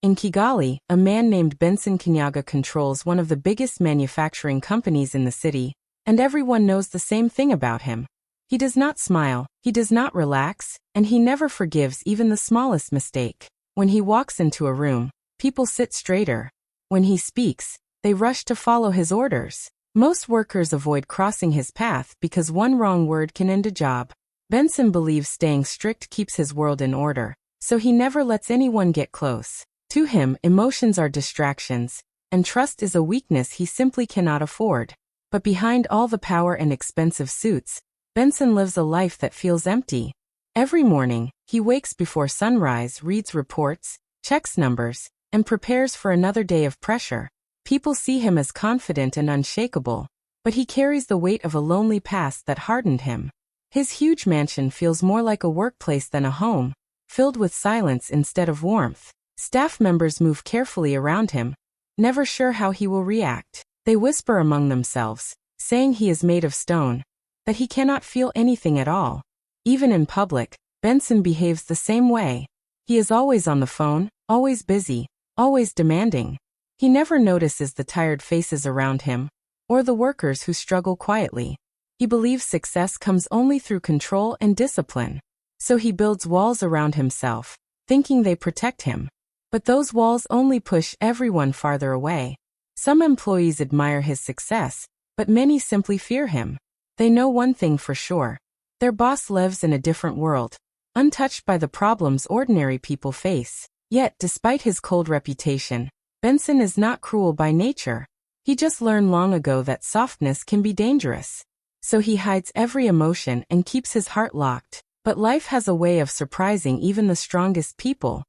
In Kigali, a man named Benson Kanyaga controls one of the biggest manufacturing companies in the city, and everyone knows the same thing about him. He does not smile, he does not relax, and he never forgives even the smallest mistake. When he walks into a room, people sit straighter. When he speaks, they rush to follow his orders. Most workers avoid crossing his path because one wrong word can end a job. Benson believes staying strict keeps his world in order, so he never lets anyone get close. To him, emotions are distractions, and trust is a weakness he simply cannot afford. But behind all the power and expensive suits, Benson lives a life that feels empty. Every morning, he wakes before sunrise, reads reports, checks numbers, and prepares for another day of pressure. People see him as confident and unshakable, but he carries the weight of a lonely past that hardened him. His huge mansion feels more like a workplace than a home, filled with silence instead of warmth. Staff members move carefully around him, never sure how he will react. They whisper among themselves, saying he is made of stone, that he cannot feel anything at all. Even in public, Benson behaves the same way. He is always on the phone, always busy, always demanding. He never notices the tired faces around him, or the workers who struggle quietly. He believes success comes only through control and discipline. So he builds walls around himself, thinking they protect him. But those walls only push everyone farther away. Some employees admire his success, but many simply fear him. They know one thing for sure. Their boss lives in a different world, untouched by the problems ordinary people face. Yet, despite his cold reputation, Benson is not cruel by nature. He just learned long ago that softness can be dangerous. So he hides every emotion and keeps his heart locked. But life has a way of surprising even the strongest people.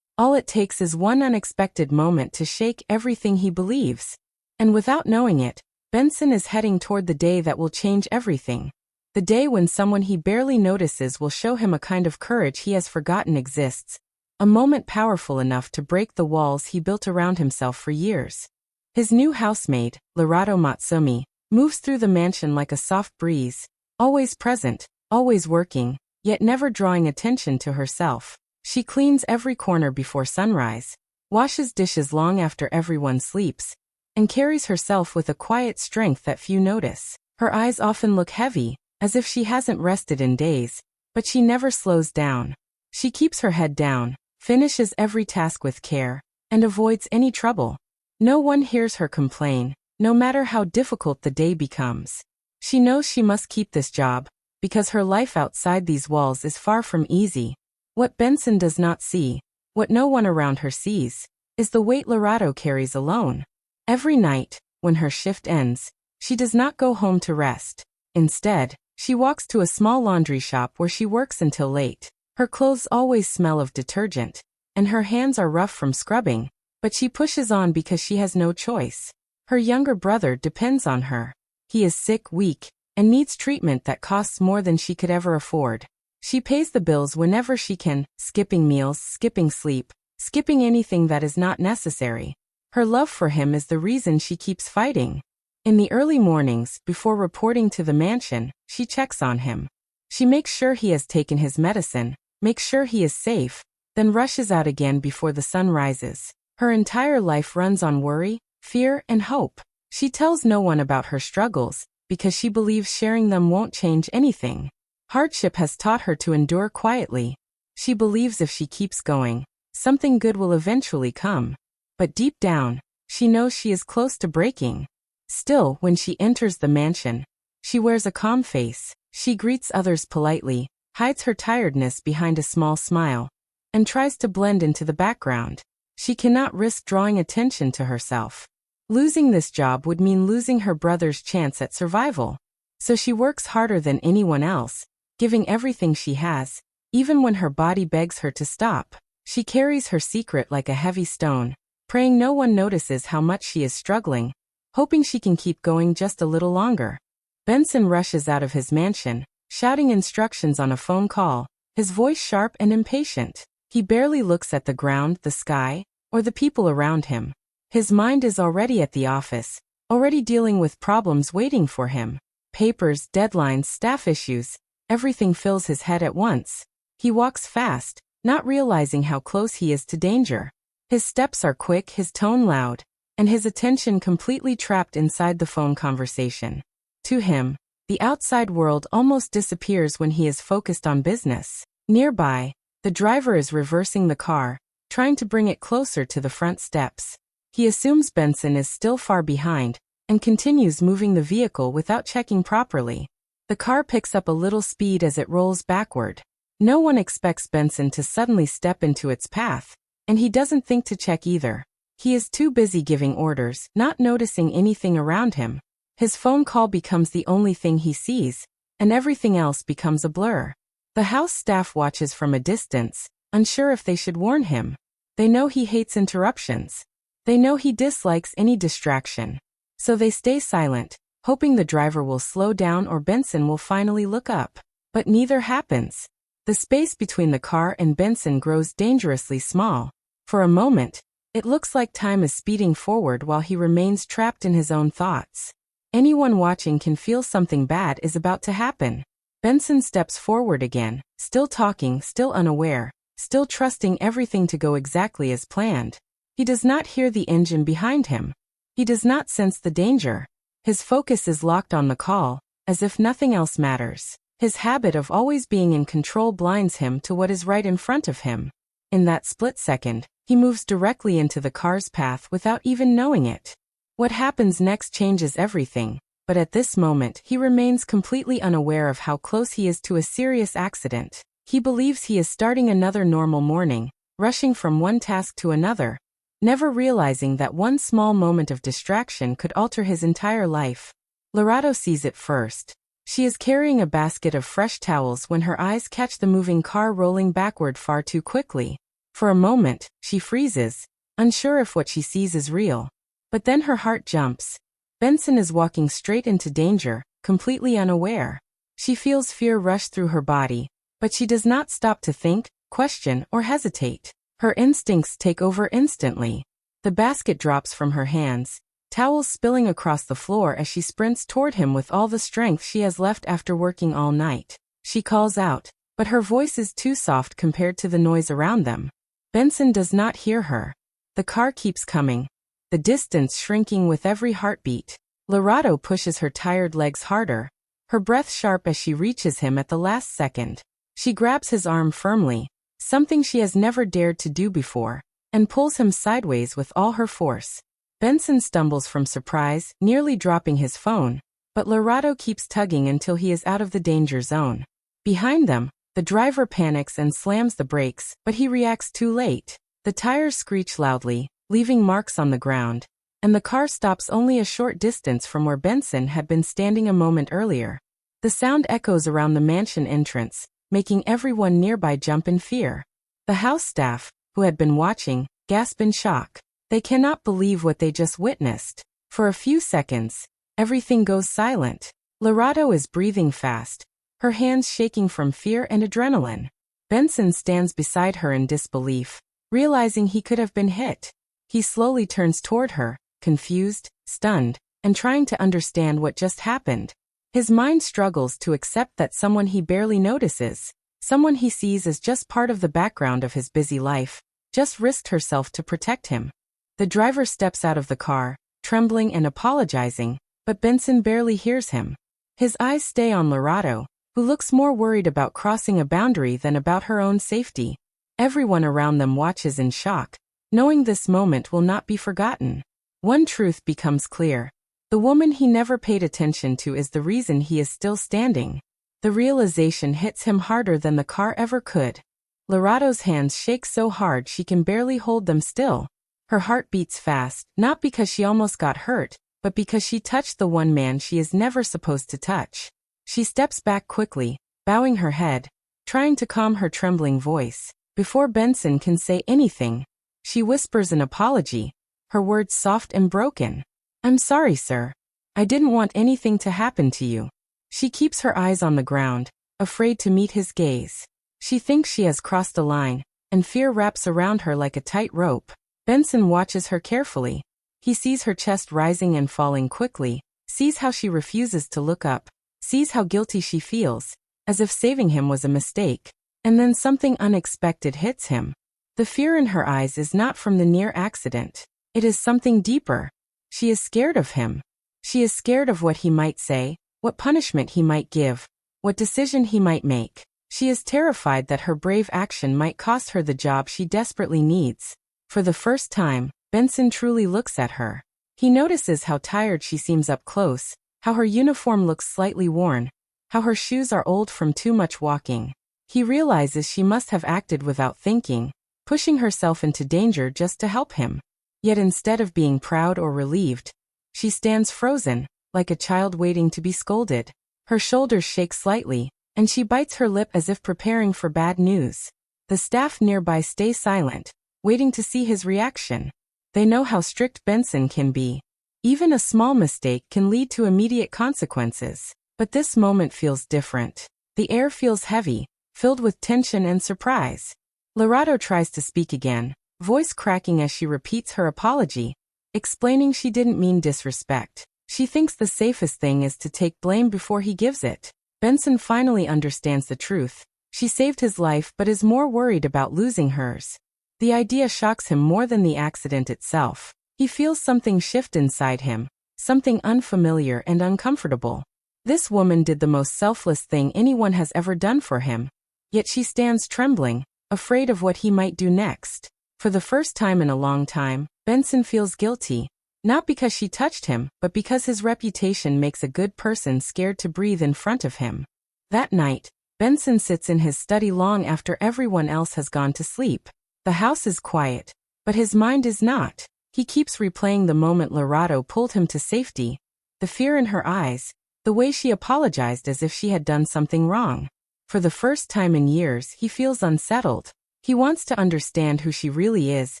All it takes is one unexpected moment to shake everything he believes. And without knowing it, Benson is heading toward the day that will change everything. The day when someone he barely notices will show him a kind of courage he has forgotten exists. A moment powerful enough to break the walls he built around himself for years. His new housemaid, Larato Matsumi, moves through the mansion like a soft breeze, always present, always working, yet never drawing attention to herself. She cleans every corner before sunrise, washes dishes long after everyone sleeps, and carries herself with a quiet strength that few notice. Her eyes often look heavy, as if she hasn't rested in days, but she never slows down. She keeps her head down, finishes every task with care, and avoids any trouble. No one hears her complain, no matter how difficult the day becomes. She knows she must keep this job, because her life outside these walls is far from easy. What Benson does not see, what no one around her sees, is the weight Larato carries alone. Every night, when her shift ends, she does not go home to rest. Instead, she walks to a small laundry shop where she works until late. Her clothes always smell of detergent, and her hands are rough from scrubbing, but she pushes on because she has no choice. Her younger brother depends on her. He is sick, weak, and needs treatment that costs more than she could ever afford. She pays the bills whenever she can, skipping meals, skipping sleep, skipping anything that is not necessary. Her love for him is the reason she keeps fighting. In the early mornings, before reporting to the mansion, she checks on him. She makes sure he has taken his medicine, makes sure he is safe, then rushes out again before the sun rises. Her entire life runs on worry, fear, and hope. She tells no one about her struggles, because she believes sharing them won't change anything. Hardship has taught her to endure quietly. She believes if she keeps going, something good will eventually come. But deep down, she knows she is close to breaking. Still, when she enters the mansion, she wears a calm face. She greets others politely, hides her tiredness behind a small smile, and tries to blend into the background. She cannot risk drawing attention to herself. Losing this job would mean losing her brother's chance at survival. So she works harder than anyone else, giving everything she has, even when her body begs her to stop. She carries her secret like a heavy stone, praying no one notices how much she is struggling, hoping she can keep going just a little longer. Benson rushes out of his mansion, shouting instructions on a phone call, his voice sharp and impatient. He barely looks at the ground, the sky, or the people around him. His mind is already at the office, already dealing with problems waiting for him. Papers, deadlines, staff issues, everything fills his head at once. He walks fast, not realizing how close he is to danger. His steps are quick, his tone loud, and his attention completely trapped inside the phone conversation. To him, the outside world almost disappears when he is focused on business. Nearby, the driver is reversing the car, trying to bring it closer to the front steps. He assumes Benson is still far behind, and continues moving the vehicle without checking properly. The car picks up a little speed as it rolls backward. No one expects Benson to suddenly step into its path, and he doesn't think to check either. He is too busy giving orders, not noticing anything around him. His phone call becomes the only thing he sees, and everything else becomes a blur. The house staff watches from a distance, unsure if they should warn him. They know he hates interruptions. They know he dislikes any distraction. So they stay silent, hoping the driver will slow down or Benson will finally look up. But neither happens. The space between the car and Benson grows dangerously small. For a moment, it looks like time is speeding forward while he remains trapped in his own thoughts. Anyone watching can feel something bad is about to happen. Benson steps forward again, still talking, still unaware, still trusting everything to go exactly as planned. He does not hear the engine behind him. He does not sense the danger. His focus is locked on the call, as if nothing else matters. His habit of always being in control blinds him to what is right in front of him. In that split second, he moves directly into the car's path without even knowing it. What happens next changes everything, but at this moment he remains completely unaware of how close he is to a serious accident. He believes he is starting another normal morning, rushing from one task to another, never realizing that one small moment of distraction could alter his entire life. Lorato sees it first. She is carrying a basket of fresh towels when her eyes catch the moving car rolling backward far too quickly. For a moment, she freezes, unsure if what she sees is real. But then her heart jumps. Benson is walking straight into danger, completely unaware. She feels fear rush through her body, but she does not stop to think, question, or hesitate. Her instincts take over instantly. The basket drops from her hands, towels spilling across the floor as she sprints toward him with all the strength she has left after working all night. She calls out, but her voice is too soft compared to the noise around them. Benson does not hear her. The car keeps coming, the distance shrinking with every heartbeat. Lorato pushes her tired legs harder, her breath sharp as she reaches him at the last second. She grabs his arm firmly, something she has never dared to do before, and pulls him sideways with all her force. Benson stumbles from surprise, nearly dropping his phone, but Lorato keeps tugging until he is out of the danger zone. Behind them, the driver panics and slams the brakes, but he reacts too late. The tires screech loudly, leaving marks on the ground, and the car stops only a short distance from where Benson had been standing a moment earlier. The sound echoes around the mansion entrance, making everyone nearby jump in fear. The house staff, who had been watching, gasp in shock. They cannot believe what they just witnessed. For a few seconds, everything goes silent. Lorato is breathing fast, her hands shaking from fear and adrenaline. Benson stands beside her in disbelief, realizing he could have been hit. He slowly turns toward her, confused, stunned, and trying to understand what just happened. His mind struggles to accept that someone he barely notices, someone he sees as just part of the background of his busy life, just risked herself to protect him. The driver steps out of the car, trembling and apologizing, but Benson barely hears him. His eyes stay on Lorato, who looks more worried about crossing a boundary than about her own safety. Everyone around them watches in shock, knowing this moment will not be forgotten. One truth becomes clear. The woman he never paid attention to is the reason he is still standing. The realization hits him harder than the car ever could. Lorato's hands shake so hard she can barely hold them still. Her heart beats fast, not because she almost got hurt, but because she touched the one man she is never supposed to touch. She steps back quickly, bowing her head, trying to calm her trembling voice. Before Benson can say anything, she whispers an apology, her words soft and broken. "I'm sorry, sir. I didn't want anything to happen to you." She keeps her eyes on the ground, afraid to meet his gaze. She thinks she has crossed a line, and fear wraps around her like a tight rope. Benson watches her carefully. He sees her chest rising and falling quickly, sees how she refuses to look up, sees how guilty she feels, as if saving him was a mistake. And then something unexpected hits him. The fear in her eyes is not from the near accident. It is something deeper. She is scared of him. She is scared of what he might say, what punishment he might give, what decision he might make. She is terrified that her brave action might cost her the job she desperately needs. For the first time, Benson truly looks at her. He notices how tired she seems up close, how her uniform looks slightly worn, how her shoes are old from too much walking. He realizes she must have acted without thinking, pushing herself into danger just to help him. Yet instead of being proud or relieved, she stands frozen, like a child waiting to be scolded. Her shoulders shake slightly, and she bites her lip as if preparing for bad news. The staff nearby stay silent, waiting to see his reaction. They know how strict Benson can be. Even a small mistake can lead to immediate consequences. But this moment feels different. The air feels heavy, filled with tension and surprise. Lorato tries to speak again, voice cracking as she repeats her apology, explaining she didn't mean disrespect. She thinks the safest thing is to take blame before he gives it. Benson finally understands the truth. She saved his life but is more worried about losing hers. The idea shocks him more than the accident itself. He feels something shift inside him, something unfamiliar and uncomfortable. This woman did the most selfless thing anyone has ever done for him. Yet she stands trembling, afraid of what he might do next. For the first time in a long time, Benson feels guilty. Not because she touched him, but because his reputation makes a good person scared to breathe in front of him. That night, Benson sits in his study long after everyone else has gone to sleep. The house is quiet, but his mind is not. He keeps replaying the moment Lorato pulled him to safety, the fear in her eyes, the way she apologized as if she had done something wrong. For the first time in years, he feels unsettled. He wants to understand who she really is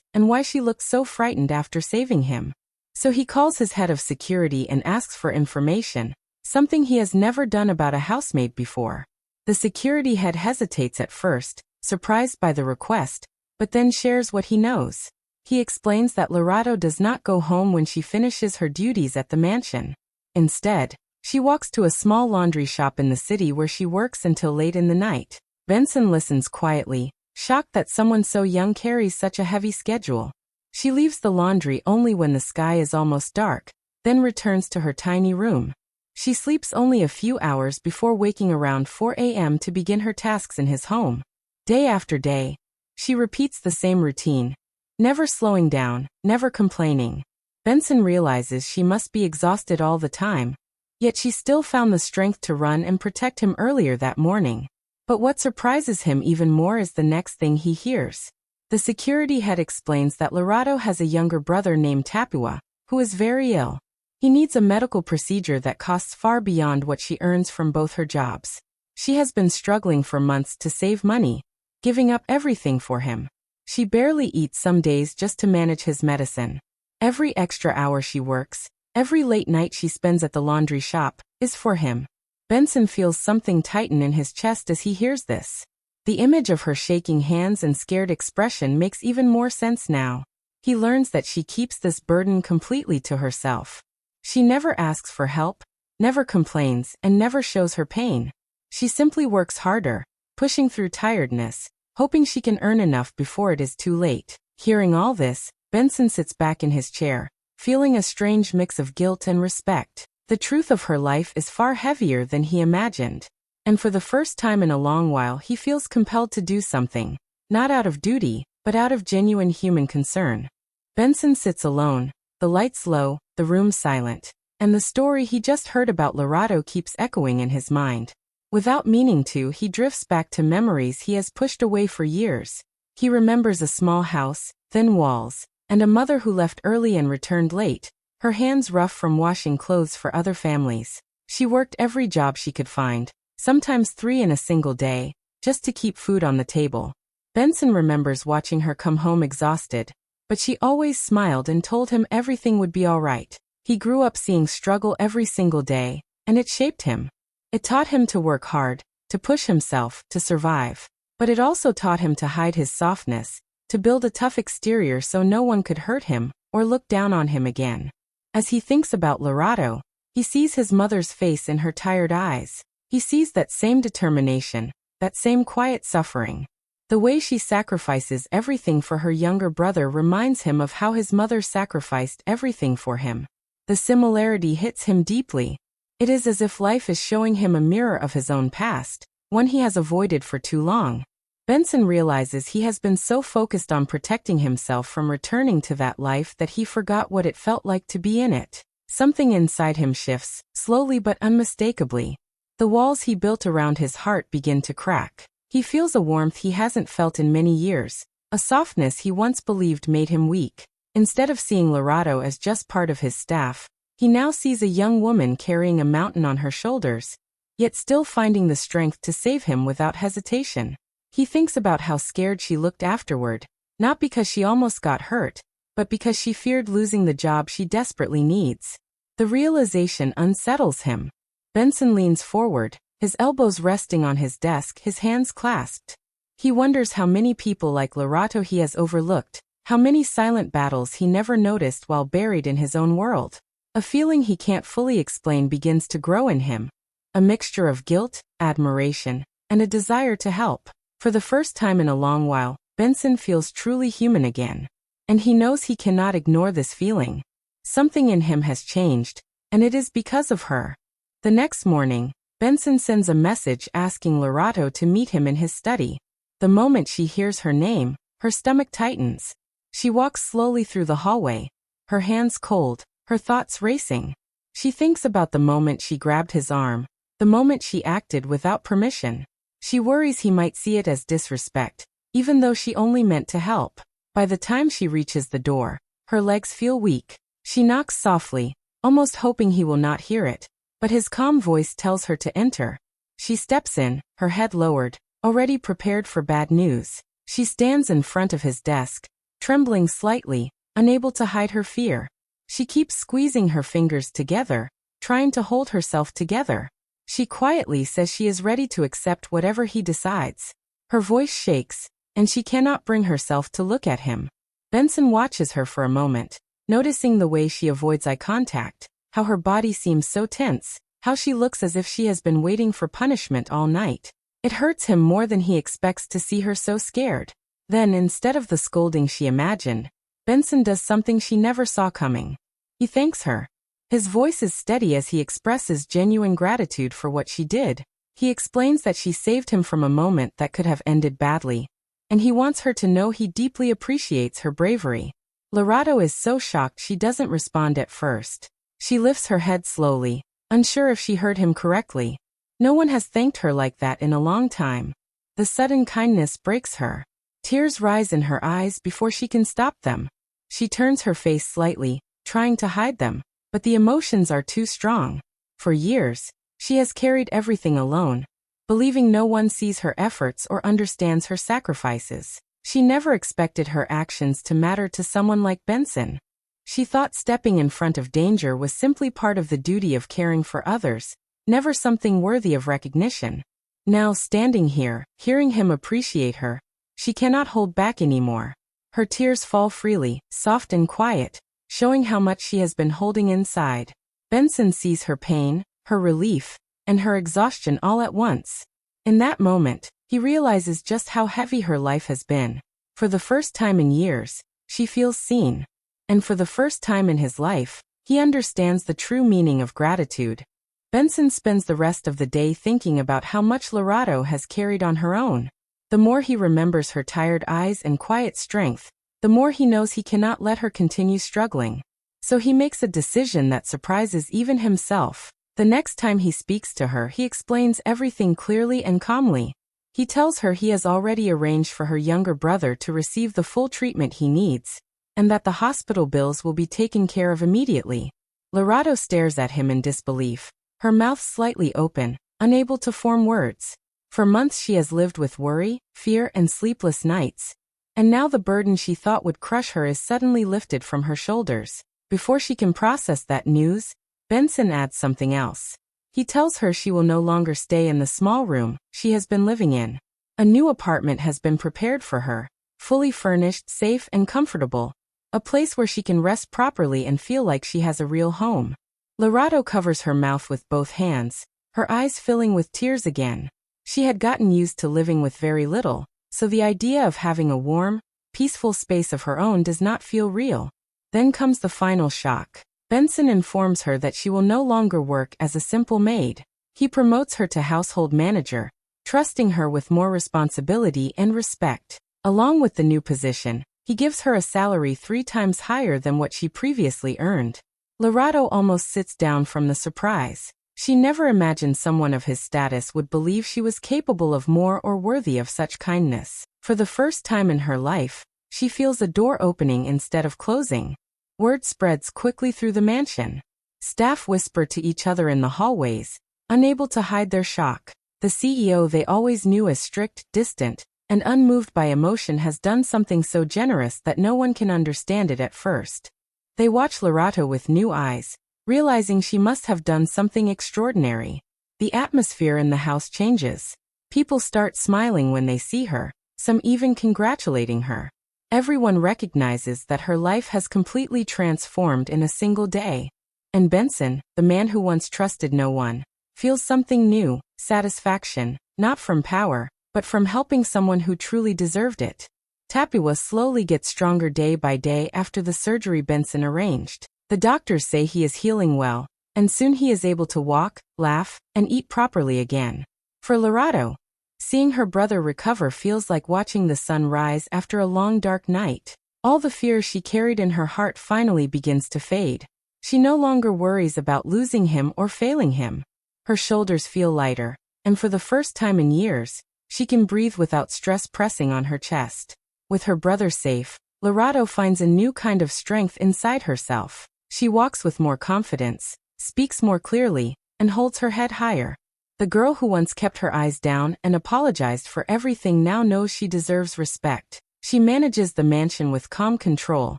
and why she looked so frightened after saving him. So he calls his head of security and asks for information, something he has never done about a housemaid before. The security head hesitates at first, surprised by the request, but then shares what he knows. He explains that Lorato does not go home when she finishes her duties at the mansion. Instead, she walks to a small laundry shop in the city where she works until late in the night. Benson listens quietly, shocked that someone so young carries such a heavy schedule. She leaves the laundry only when the sky is almost dark, then returns to her tiny room. She sleeps only a few hours before waking around 4 a.m. to begin her tasks in his home. Day after day, she repeats the same routine, never slowing down, never complaining. Benson realizes she must be exhausted all the time, yet she still found the strength to run and protect him earlier that morning. But what surprises him even more is the next thing he hears. The security head explains that Lorato has a younger brother named Tapua, who is very ill. He needs a medical procedure that costs far beyond what she earns from both her jobs. She has been struggling for months to save money, giving up everything for him. She barely eats some days just to manage his medicine. Every extra hour she works, every late night she spends at the laundry shop, is for him. Benson feels something tighten in his chest as he hears this. The image of her shaking hands and scared expression makes even more sense now. He learns that she keeps this burden completely to herself. She never asks for help, never complains, and never shows her pain. She simply works harder, pushing through tiredness, hoping she can earn enough before it is too late. Hearing all this, Benson sits back in his chair, feeling a strange mix of guilt and respect. The truth of her life is far heavier than he imagined. And for the first time in a long while he feels compelled to do something, not out of duty, but out of genuine human concern. Benson sits alone, the lights low, the room silent, and the story he just heard about Lorato keeps echoing in his mind. Without meaning to, he drifts back to memories he has pushed away for years. He remembers a small house, thin walls, and a mother who left early and returned late, her hands rough from washing clothes for other families. She worked every job she could find, sometimes 3 in a single day, just to keep food on the table. Benson remembers watching her come home exhausted, but she always smiled and told him everything would be all right. He grew up seeing struggle every single day, and it shaped him. It taught him to work hard, to push himself, to survive. But it also taught him to hide his softness, to build a tough exterior so no one could hurt him or look down on him again. As he thinks about Lorato, he sees his mother's face in her tired eyes. He sees that same determination, that same quiet suffering. The way she sacrifices everything for her younger brother reminds him of how his mother sacrificed everything for him. The similarity hits him deeply. It is as if life is showing him a mirror of his own past, one he has avoided for too long. Benson realizes he has been so focused on protecting himself from returning to that life that he forgot what it felt like to be in it. Something inside him shifts, slowly but unmistakably. The walls he built around his heart begin to crack. He feels a warmth he hasn't felt in many years, a softness he once believed made him weak. Instead of seeing Lorato as just part of his staff, he now sees a young woman carrying a mountain on her shoulders, yet still finding the strength to save him without hesitation. He thinks about how scared she looked afterward, not because she almost got hurt, but because she feared losing the job she desperately needs. The realization unsettles him. Benson leans forward, his elbows resting on his desk, his hands clasped. He wonders how many people like Lorato he has overlooked, how many silent battles he never noticed while buried in his own world. A feeling he can't fully explain begins to grow in him. A mixture of guilt, admiration, and a desire to help. For the first time in a long while, Benson feels truly human again. And he knows he cannot ignore this feeling. Something in him has changed, and it is because of her. The next morning, Benson sends a message asking Lorato to meet him in his study. The moment she hears her name, her stomach tightens. She walks slowly through the hallway, her hands cold, her thoughts racing. She thinks about the moment she grabbed his arm, the moment she acted without permission. She worries he might see it as disrespect, even though she only meant to help. By the time she reaches the door, her legs feel weak. She knocks softly, almost hoping he will not hear it, but his calm voice tells her to enter. She steps in, her head lowered, already prepared for bad news. She stands in front of his desk, trembling slightly, unable to hide her fear. She keeps squeezing her fingers together, trying to hold herself together. She quietly says she is ready to accept whatever he decides. Her voice shakes, and she cannot bring herself to look at him. Benson watches her for a moment, noticing the way she avoids eye contact, how her body seems so tense, how she looks as if she has been waiting for punishment all night. It hurts him more than he expects to see her so scared. Then, instead of the scolding she imagined, Benson does something she never saw coming. He thanks her. His voice is steady as he expresses genuine gratitude for what she did. He explains that she saved him from a moment that could have ended badly, and he wants her to know he deeply appreciates her bravery. Lorato is so shocked she doesn't respond at first. She lifts her head slowly, unsure if she heard him correctly. No one has thanked her like that in a long time. The sudden kindness breaks her. Tears rise in her eyes before she can stop them. She turns her face slightly, trying to hide them, but the emotions are too strong. For years, she has carried everything alone, believing no one sees her efforts or understands her sacrifices. She never expected her actions to matter to someone like Benson. She thought stepping in front of danger was simply part of the duty of caring for others, never something worthy of recognition. Now, standing here, hearing him appreciate her, she cannot hold back anymore. Her tears fall freely, soft and quiet, showing how much she has been holding inside. Benson sees her pain, her relief, and her exhaustion all at once. In that moment, he realizes just how heavy her life has been. For the first time in years, she feels seen. And for the first time in his life, he understands the true meaning of gratitude. Benson spends the rest of the day thinking about how much Lorato has carried on her own. The more he remembers her tired eyes and quiet strength, the more he knows he cannot let her continue struggling. So he makes a decision that surprises even himself. The next time he speaks to her, he explains everything clearly and calmly. He tells her he has already arranged for her younger brother to receive the full treatment he needs, and that the hospital bills will be taken care of immediately. Lorato stares at him in disbelief, her mouth slightly open, unable to form words. For months she has lived with worry, fear, and sleepless nights, and now the burden she thought would crush her is suddenly lifted from her shoulders. Before she can process that news, Benson adds something else. He tells her she will no longer stay in the small room she has been living in. A new apartment has been prepared for her, fully furnished, safe, and comfortable. A place where she can rest properly and feel like she has a real home. Lorato covers her mouth with both hands, her eyes filling with tears again. She had gotten used to living with very little, so the idea of having a warm, peaceful space of her own does not feel real. Then comes the final shock. Benson informs her that she will no longer work as a simple maid. He promotes her to household manager, trusting her with more responsibility and respect. Along with the new position, he gives her a salary 3 times higher than what she previously earned. Lorato almost sits down from the surprise. She never imagined someone of his status would believe she was capable of more or worthy of such kindness. For the first time in her life, she feels a door opening instead of closing. Word spreads quickly through the mansion. Staff whisper to each other in the hallways, unable to hide their shock. The CEO they always knew as strict, distant, and unmoved by emotion has done something so generous that no one can understand it at first. They watch Lorato with new eyes, realizing she must have done something extraordinary. The atmosphere in the house changes. People start smiling when they see her, some even congratulating her. Everyone recognizes that her life has completely transformed in a single day. And Benson, the man who once trusted no one, feels something new, satisfaction, not from power, but from helping someone who truly deserved it. Tapua slowly gets stronger day by day after the surgery Benson arranged. The doctors say he is healing well, and soon he is able to walk, laugh, and eat properly again. For Lorato, seeing her brother recover feels like watching the sun rise after a long dark night. All the fear she carried in her heart finally begins to fade. She no longer worries about losing him or failing him. Her shoulders feel lighter, and for the first time in years, she can breathe without stress pressing on her chest. With her brother safe, Lorato finds a new kind of strength inside herself. She walks with more confidence, speaks more clearly, and holds her head higher. The girl who once kept her eyes down and apologized for everything now knows she deserves respect. She manages the mansion with calm control,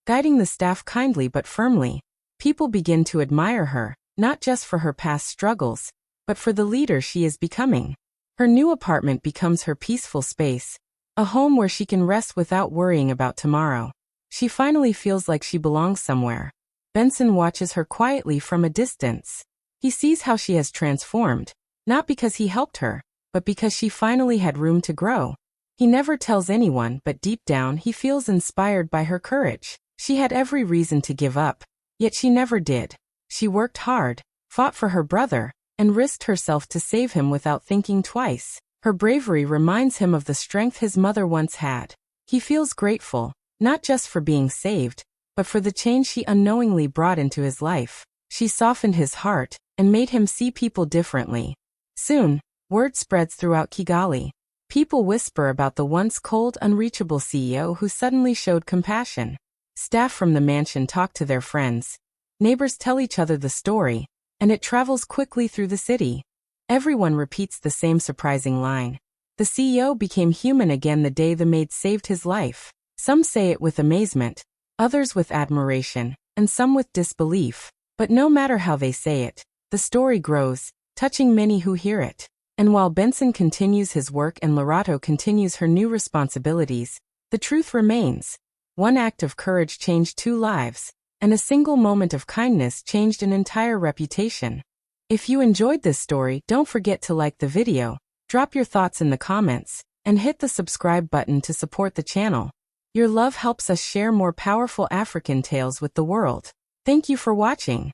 guiding the staff kindly but firmly. People begin to admire her, not just for her past struggles, but for the leader she is becoming. Her new apartment becomes her peaceful space, a home where she can rest without worrying about tomorrow. She finally feels like she belongs somewhere. Benson watches her quietly from a distance. He sees how she has transformed, not because he helped her, but because she finally had room to grow. He never tells anyone, but deep down he feels inspired by her courage. She had every reason to give up, yet she never did. She worked hard, fought for her brother, and risked herself to save him without thinking twice. Her bravery reminds him of the strength his mother once had. He feels grateful, not just for being saved, but for the change she unknowingly brought into his life. She softened his heart and made him see people differently. Soon, word spreads throughout Kigali. People whisper about the once cold, unreachable CEO who suddenly showed compassion. Staff from the mansion talk to their friends. Neighbors tell each other the story, and it travels quickly through the city. Everyone repeats the same surprising line. The CEO became human again the day the maid saved his life. Some say it with amazement, others with admiration, and some with disbelief. But no matter how they say it, the story grows, touching many who hear it. And while Benson continues his work and Lorato continues her new responsibilities, the truth remains. One act of courage changed 2 lives, and a single moment of kindness changed an entire reputation. If you enjoyed this story, don't forget to like the video, drop your thoughts in the comments, and hit the subscribe button to support the channel. Your love helps us share more powerful African tales with the world. Thank you for watching.